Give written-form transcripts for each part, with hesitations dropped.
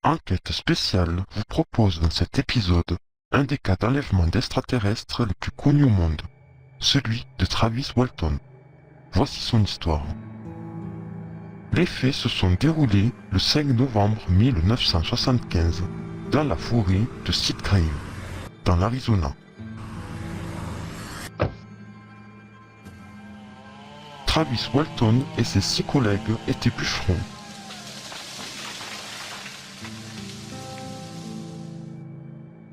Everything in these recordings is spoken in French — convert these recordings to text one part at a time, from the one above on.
Enquête spéciale vous propose dans cet épisode un des cas d'enlèvement d'extraterrestres les plus connus au monde, celui de Travis Walton. Voici son histoire. Les faits se sont déroulés le 5 novembre 1975 dans la forêt de Sid Grave, dans l'Arizona. Travis Walton et ses 6 collègues étaient bûcherons.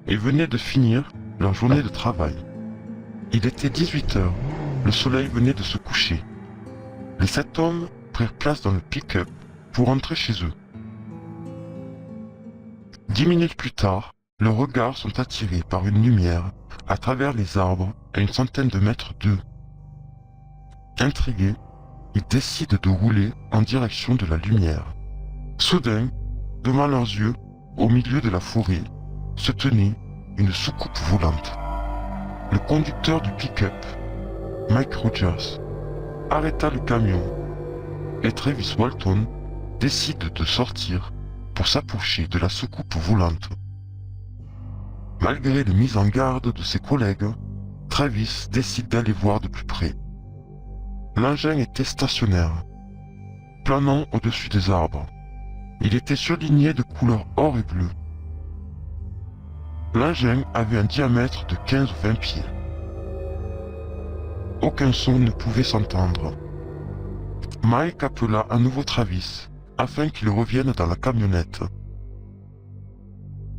Et venaient de finir leur journée de travail. Il était 18 h, le soleil venait de se coucher. Les 7 hommes prirent place dans le pick-up pour rentrer chez eux. 10 minutes plus tard, leurs regards sont attirés par une lumière à travers les arbres à une centaine de mètres d'eux. Intrigués, ils décident de rouler en direction de la lumière. Soudain, devant leurs yeux, au milieu de la forêt, se tenait une soucoupe volante. Le conducteur du pick-up, Mike Rogers, arrêta le camion et Travis Walton décide de sortir pour s'approcher de la soucoupe volante. Malgré les mises en garde de ses collègues, Travis décide d'aller voir de plus près. L'engin était stationnaire, planant au-dessus des arbres. Il était surligné de couleur or et bleu. L'engin avait un diamètre de 15 ou 20 pieds. Aucun son ne pouvait s'entendre. Mike appela à nouveau Travis afin qu'il revienne dans la camionnette.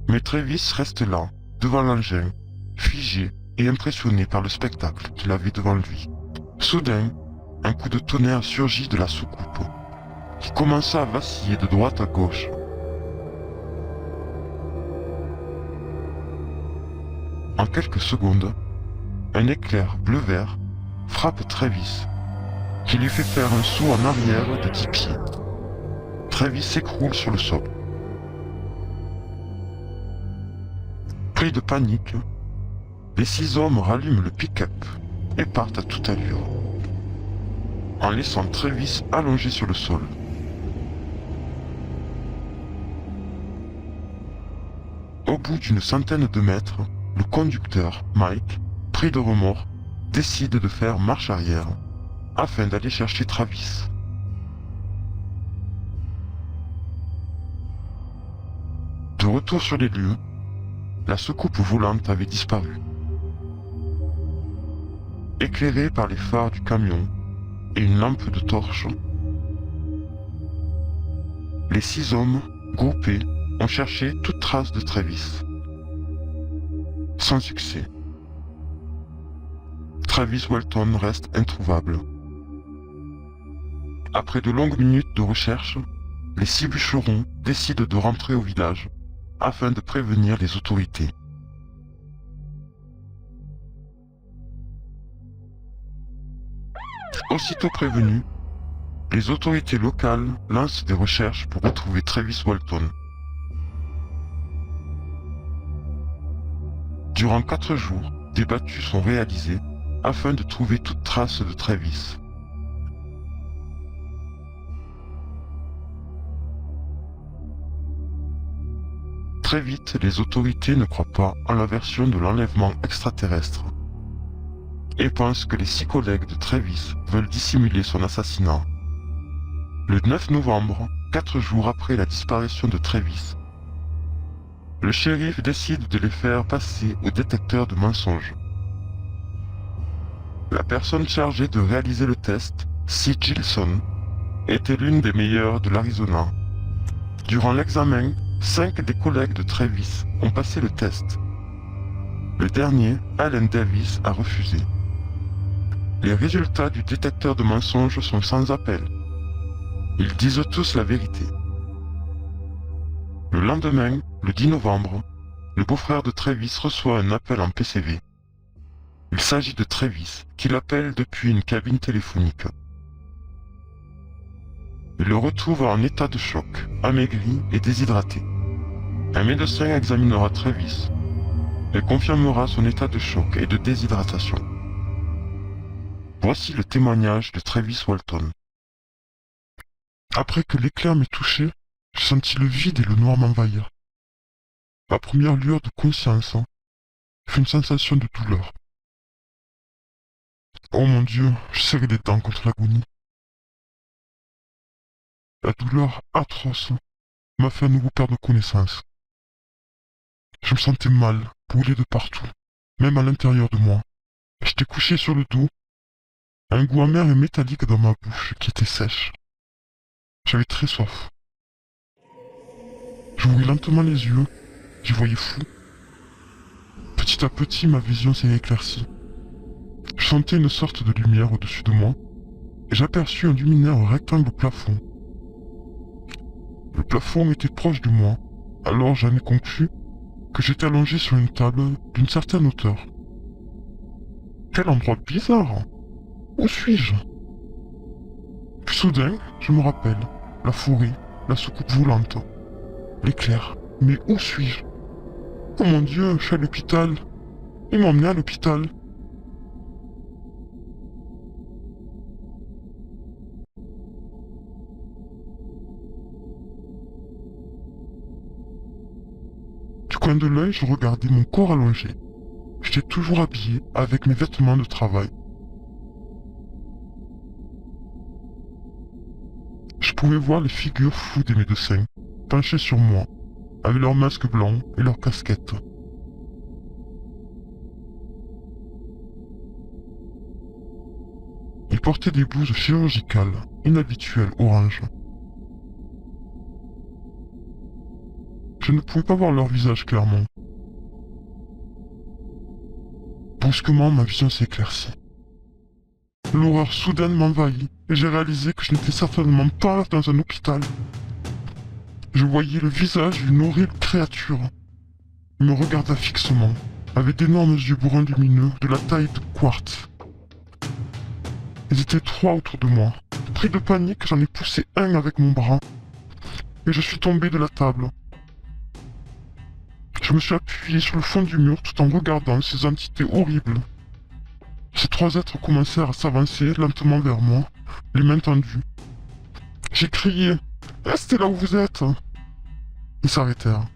Mais Travis reste là, devant l'engin, figé et impressionné par le spectacle qu'il avait devant lui. Soudain, un coup de tonnerre surgit de la soucoupe, qui commença à vaciller de droite à gauche. En quelques secondes, un éclair bleu-vert frappe Travis, qui lui fait faire un saut en arrière de 10 pieds. Travis s'écroule sur le sol. Pris de panique, les 6 hommes rallument le pick-up et partent à toute allure, en laissant Travis allongé sur le sol. Au bout d'une centaine de mètres, le conducteur, Mike, pris de remords, décide de faire marche arrière afin d'aller chercher Travis. De retour sur les lieux, la soucoupe volante avait disparu. Éclairée par les phares du camion et une lampe de torche, les 6 hommes, groupés, ont cherché toute trace de Travis. Sans succès. Travis Walton reste introuvable. Après de longues minutes de recherche, les 6 bûcherons décident de rentrer au village afin de prévenir les autorités. Aussitôt prévenus, les autorités locales lancent des recherches pour retrouver Travis Walton. Durant 4 jours, des battues sont réalisées afin de trouver toute trace de Travis. Très vite, les autorités ne croient pas en la version de l'enlèvement extraterrestre et pensent que les 6 collègues de Travis veulent dissimuler son assassinat. Le 9 novembre, 4 jours après la disparition de Travis, le shérif décide de les faire passer au détecteur de mensonges. La personne chargée de réaliser le test, C. Gilson, était l'une des meilleures de l'Arizona. Durant l'examen, 5 des collègues de Travis ont passé le test. Le dernier, Allen Davis, a refusé. Les résultats du détecteur de mensonges sont sans appel. Ils disent tous la vérité. Le lendemain, le 10 novembre, le beau-frère de Travis reçoit un appel en PCV. Il s'agit de Travis, qui l'appelle depuis une cabine téléphonique. Il le retrouve en état de choc, amaigri et déshydraté. Un médecin examinera Travis et confirmera son état de choc et de déshydratation. Voici le témoignage de Travis Walton. Après que l'éclair m'ait touché, J'ai senti le vide et le noir m'envahir. La première lueur de conscience fut une sensation de douleur. Oh mon Dieu, je serrais les dents contre l'agonie. La douleur atroce m'a fait à nouveau perdre connaissance. Je me sentais mal, brûlé de partout, même à l'intérieur de moi. J'étais couché sur le dos, un goût amer et métallique dans ma bouche qui était sèche. J'avais très soif. J'ouvris lentement les yeux, j'y voyais flou. Petit à petit, ma vision s'est éclaircie. Je sentais une sorte de lumière au-dessus de moi, et j'aperçus un luminaire rectangle au plafond. Le plafond était proche de moi, alors j'en ai conclu que j'étais allongé sur une table d'une certaine hauteur. Quel endroit bizarre! Où suis-je? Puis soudain, je me rappelle, la forêt, la soucoupe volante, l'éclair. Mais où suis-je? Oh mon Dieu, je suis à l'hôpital. Ils m'ont emmené à l'hôpital. Du coin de l'œil, je regardais mon corps allongé. J'étais toujours habillé avec mes vêtements de travail. Je pouvais voir les figures floues des médecins, penchés sur moi, avec leurs masques blancs et leurs casquettes. Ils portaient des blouses chirurgicales, inhabituelles, orange. Je ne pouvais pas voir leur visage clairement. Brusquement, ma vision s'est éclaircie. L'horreur soudaine m'envahit et j'ai réalisé que je n'étais certainement pas dans un hôpital. Je voyais le visage d'une horrible créature. Il me regarda fixement, avec d'énormes yeux bruns lumineux de la taille de quartz. Ils étaient trois autour de moi. Pris de panique, j'en ai poussé un avec mon bras. Et je suis tombé de la table. Je me suis appuyé sur le fond du mur tout en regardant ces entités horribles. Ces trois êtres commencèrent à s'avancer lentement vers moi, les mains tendues. J'ai crié « Restez là où vous êtes !» Ils s'arrêtèrent.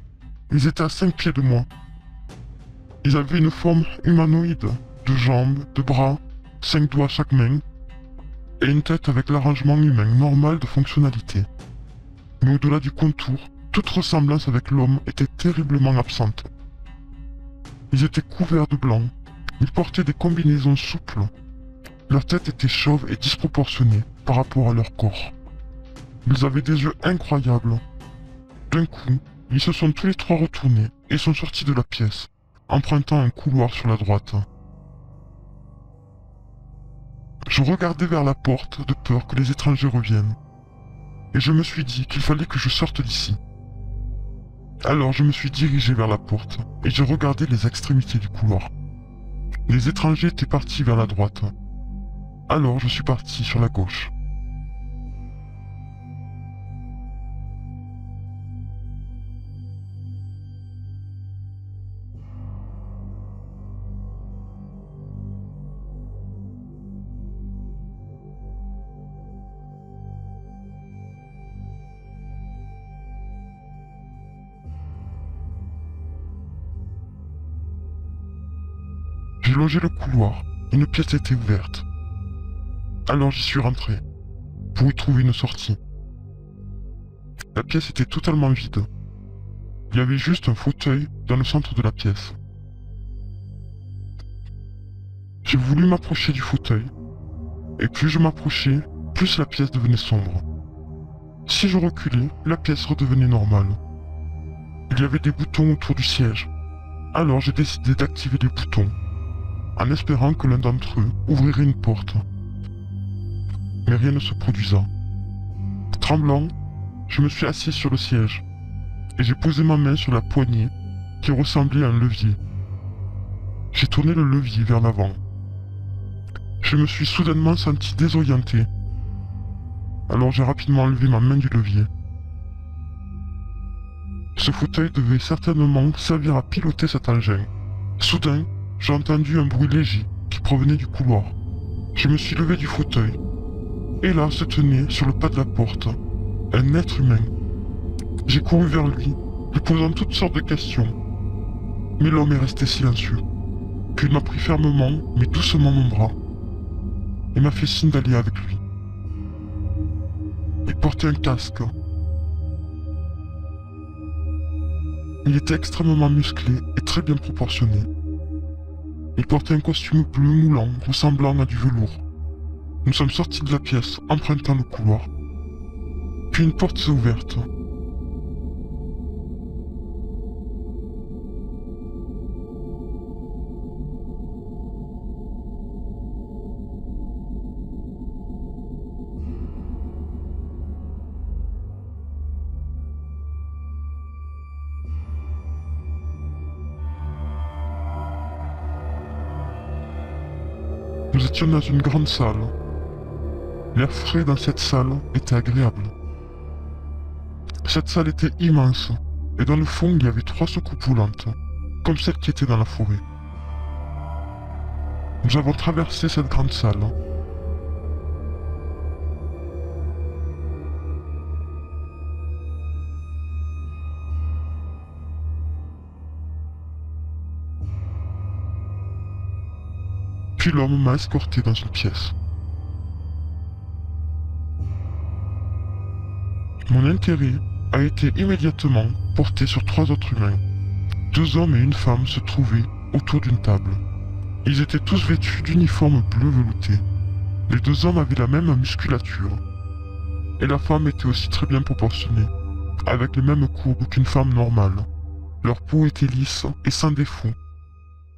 Ils étaient à 5 pieds de moi. Ils avaient une forme humanoïde, de jambes, de bras, 5 doigts à chaque main, et une tête avec l'arrangement humain normal de fonctionnalité. Mais au-delà du contour, toute ressemblance avec l'homme était terriblement absente. Ils étaient couverts de blanc. Ils portaient des combinaisons souples. Leur tête était chauve et disproportionnée par rapport à leur corps. Ils avaient des yeux incroyables. D'un coup, ils se sont tous les trois retournés et sont sortis de la pièce, empruntant un couloir sur la droite. Je regardais vers la porte de peur que les étrangers reviennent. Et je me suis dit qu'il fallait que je sorte d'ici. Alors je me suis dirigé vers la porte et j'ai regardé les extrémités du couloir. Les étrangers étaient partis vers la droite. Alors je suis parti sur la gauche. J'ai longé le couloir. Une pièce était ouverte. Alors j'y suis rentré, pour y trouver une sortie. La pièce était totalement vide. Il y avait juste un fauteuil dans le centre de la pièce. J'ai voulu m'approcher du fauteuil, et plus je m'approchais, plus la pièce devenait sombre. Si je reculais, la pièce redevenait normale. Il y avait des boutons autour du siège. Alors j'ai décidé d'activer les boutons, en espérant que l'un d'entre eux ouvrirait une porte. Mais rien ne se produisa. Tremblant, je me suis assis sur le siège, et j'ai posé ma main sur la poignée qui ressemblait à un levier. J'ai tourné le levier vers l'avant. Je me suis soudainement senti désorienté. Alors j'ai rapidement enlevé ma main du levier. Ce fauteuil devait certainement servir à piloter cet engin. Soudain, j'ai entendu un bruit léger qui provenait du couloir. Je me suis levé du fauteuil. Et là se tenait sur le pas de la porte un être humain. J'ai couru vers lui, lui posant toutes sortes de questions. Mais l'homme est resté silencieux. Puis il m'a pris fermement, mais doucement mon bras, et m'a fait signe d'aller avec lui. Il portait un casque. Il était extrêmement musclé et très bien proportionné. Il portait un costume bleu moulant ressemblant à du velours. Nous sommes sortis de la pièce, empruntant le couloir. Puis une porte s'est ouverte. Nous étions dans une grande salle. L'air frais dans cette salle était agréable. Cette salle était immense, et dans le fond il y avait 3 soucoupes volantes, comme celles qui étaient dans la forêt. Nous avons traversé cette grande salle. Puis l'homme m'a escorté dans une pièce. Mon intérêt a été immédiatement porté sur 3 autres humains. 2 hommes et une femme se trouvaient autour d'une table. Ils étaient tous vêtus d'uniformes bleu velouté. Les 2 hommes avaient la même musculature. Et la femme était aussi très bien proportionnée, avec les mêmes courbes qu'une femme normale. Leur peau était lisse et sans défaut.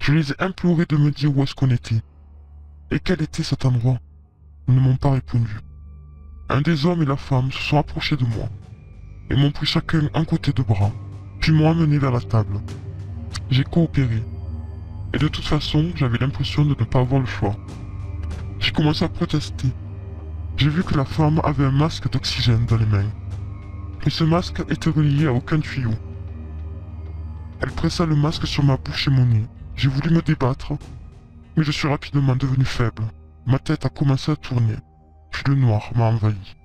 Je les ai implorés de me dire où est-ce qu'on était. Et quel était cet endroit? Ils ne m'ont pas répondu. Un des hommes et la femme se sont approchés de moi et m'ont pris chacun un côté de bras, puis m'ont amené vers la table. J'ai coopéré. Et de toute façon, j'avais l'impression de ne pas avoir le choix. J'ai commencé à protester. J'ai vu que la femme avait un masque d'oxygène dans les mains. Et ce masque était relié à aucun tuyau. Elle pressa le masque sur ma bouche et mon nez. J'ai voulu me débattre, mais je suis rapidement devenu faible. Ma tête a commencé à tourner, puis le noir m'a envahi.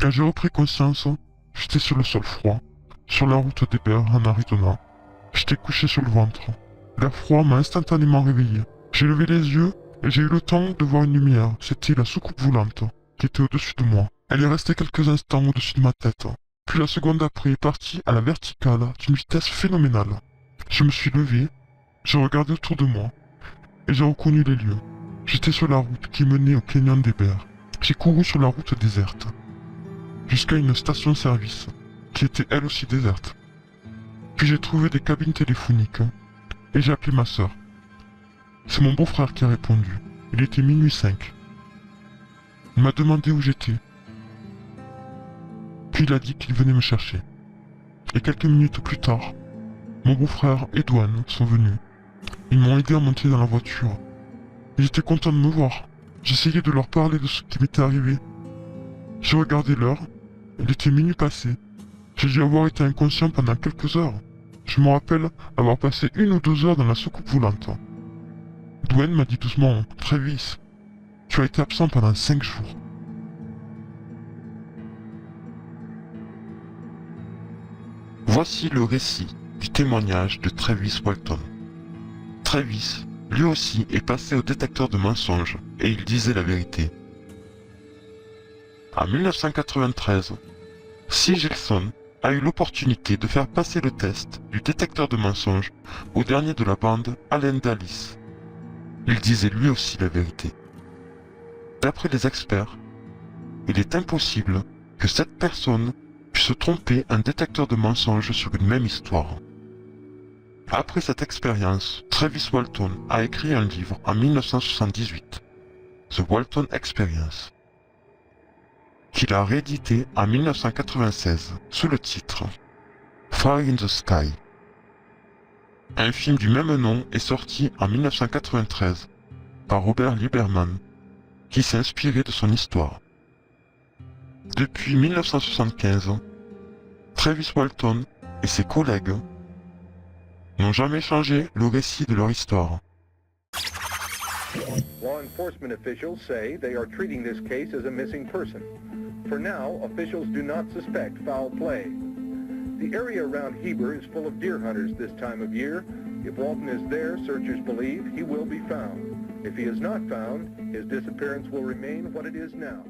Quand j'ai repris conscience, j'étais sur le sol froid, sur la route des Berres en Arizona. J'étais couché sur le ventre. L'air froid m'a instantanément réveillé. J'ai levé les yeux et j'ai eu le temps de voir une lumière. C'était la soucoupe volante qui était au-dessus de moi. Elle est restée quelques instants au-dessus de ma tête. Puis la seconde d'après est partie à la verticale d'une vitesse phénoménale. Je me suis levé, j'ai regardé autour de moi et j'ai reconnu les lieux. J'étais sur la route qui menait au canyon des Berres. J'ai couru sur la route déserte, jusqu'à une station-service qui était elle aussi déserte. Puis j'ai trouvé des cabines téléphoniques et j'ai appelé ma sœur. C'est mon beau-frère qui a répondu. Il était minuit 5. Il m'a demandé où j'étais. Puis il a dit qu'il venait me chercher. Et quelques minutes plus tard, mon beau-frère et Douane sont venus. Ils m'ont aidé à monter dans la voiture. Ils étaient contents de me voir. J'essayais de leur parler de ce qui m'était arrivé. J'ai regardé l'heure. Il était minuit passé. J'ai dû avoir été inconscient pendant quelques heures. Je me rappelle avoir passé 1 ou 2 heures dans la soucoupe volante. Dwayne m'a dit doucement, « Travis, tu as été absent pendant 5 jours. » Voici le récit du témoignage de Travis Walton. Travis, lui aussi, est passé au détecteur de mensonges et il disait la vérité. En 1993, C. Gilson a eu l'opportunité de faire passer le test du détecteur de mensonges au dernier de la bande, Allen Dallis. Il disait lui aussi la vérité. D'après les experts, il est impossible que cette personne puisse tromper un détecteur de mensonges sur une même histoire. Après cette expérience, Travis Walton a écrit un livre en 1978, The Walton Experience, qu'il a réédité en 1996 sous le titre Fire in the Sky. Un film du même nom est sorti en 1993 par Robert Lieberman, qui s'est inspiré de son histoire. Depuis 1975, Travis Walton et ses collègues n'ont jamais changé le récit de leur histoire. Law enforcement officials say they are treating this case as a missing person. For now, officials do not suspect foul play. The area around Heber is full of deer hunters this time of year. If Walton is there, searchers believe he will be found. If he is not found, his disappearance will remain what it is now.